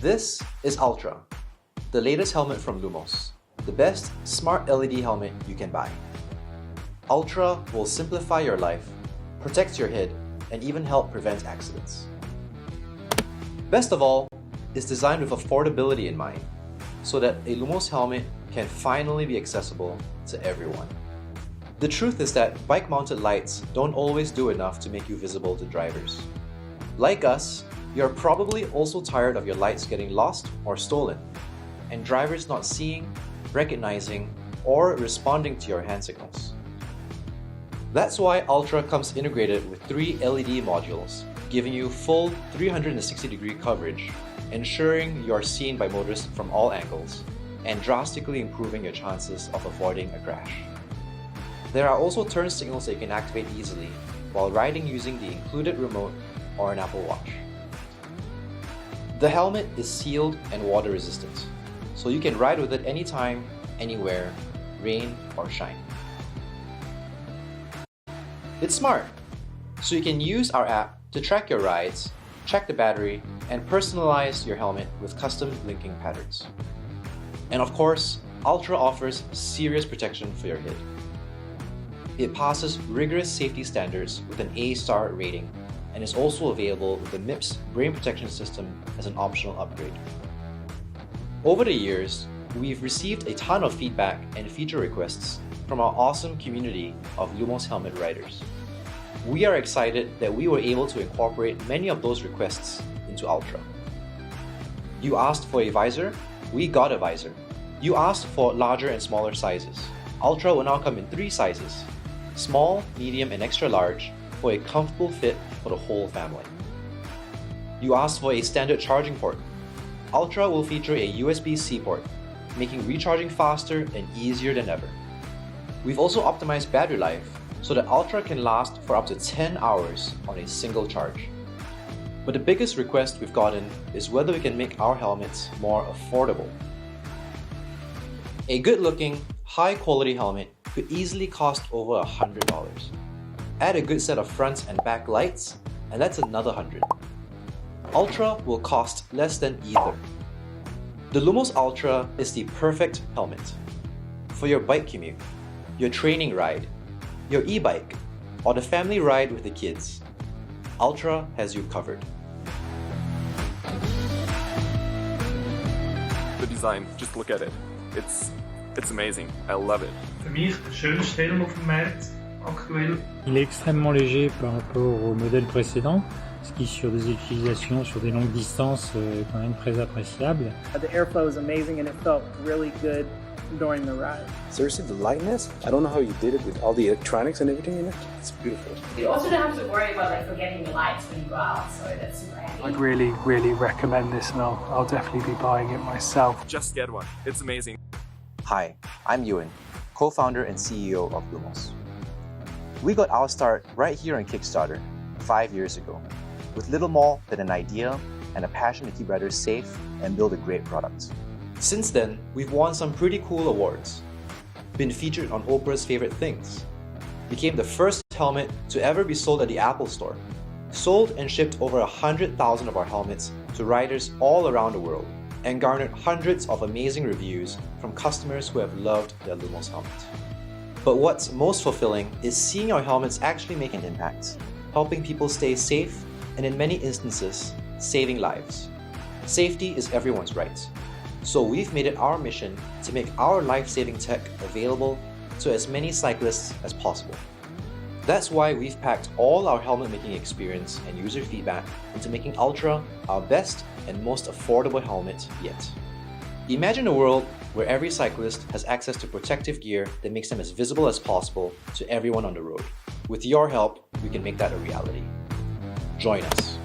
This is Ultra, the latest helmet from Lumos, the best smart LED helmet you can buy. Ultra will simplify your life, protect your head, and even help prevent accidents. Best of all, it's designed with affordability in mind, so that a Lumos helmet can finally be accessible to everyone. The truth is that bike-mounted lights don't always do enough to make you visible to drivers. Like us, you're probably also tired of your lights getting lost or stolen, and drivers not seeing, recognizing, or responding to your hand signals. That's why Ultra comes integrated with 3 LED modules, giving you full 360-degree coverage, ensuring you are seen by motorists from all angles, and drastically improving your chances of avoiding a crash. There are also turn signals that you can activate easily while riding using the included remote or an Apple Watch. The helmet is sealed and water resistant, so you can ride with it anytime, anywhere, rain or shine. It's smart, so you can use our app to track your rides, check the battery, and personalize your helmet with custom linking patterns. And of course, Ultra offers serious protection for your head. It passes rigorous safety standards with an A-star rating and is also available with the MIPS brain protection system as an optional upgrade. Over the years, we've received a ton of feedback and feature requests from our awesome community of Lumos helmet riders. We are excited that we were able to incorporate many of those requests into Ultra. You asked for a visor? We got a visor. You asked for larger and smaller sizes. Ultra will now come in 3 sizes: small, medium, and extra large, for a comfortable fit for the whole family. You asked for a standard charging port. Ultra will feature a USB-C port, making recharging faster and easier than ever. We've also optimized battery life so that Ultra can last for up to 10 hours on a single charge. But the biggest request we've gotten is whether we can make our helmets more affordable. A good-looking, high-quality helmet could easily cost over $100. Add a good set of front and back lights, and that's another $100. Ultra will cost less than either. The Lumos Ultra is the perfect helmet for your bike commute, your training ride, your e-bike, or the family ride with the kids. Ultra has you covered. The design, just look at it. It's amazing. I love it. Für mich der schönste Helm auf dem Markt aktuell. Il est extrêmement léger par rapport au modèle précédent, ce qui sur des utilisations sur des longues distances est quand même très appréciable. The airflow is amazing and it felt really good during the ride. Seriously, the lightness, I don't know how you did it with all the electronics and everything in it. It's beautiful. You also don't have to worry about forgetting your lights when you go out, so that's super handy. I'd really recommend this, and I'll definitely be buying it myself. Just get one. It's amazing. Hi, I'm Ewan, co-founder and CEO of Lumos. We got our start right here on Kickstarter 5 years ago, with little more than an idea and a passion to keep riders safe and build a great product. Since then, we've won some pretty cool awards, been featured on Oprah's Favorite Things, became the first helmet to ever be sold at the Apple Store, sold and shipped over 100,000 of our helmets to riders all around the world, and garnered hundreds of amazing reviews from customers who have loved their Lumos helmets. But what's most fulfilling is seeing our helmets actually make an impact, helping people stay safe and in many instances, saving lives. Safety is everyone's right. So we've made it our mission to make our life-saving tech available to as many cyclists as possible. That's why we've packed all our helmet making experience and user feedback into making Ultra our best and most affordable helmet yet. Imagine a world where every cyclist has access to protective gear that makes them as visible as possible to everyone on the road. With your help, we can make that a reality. Join us.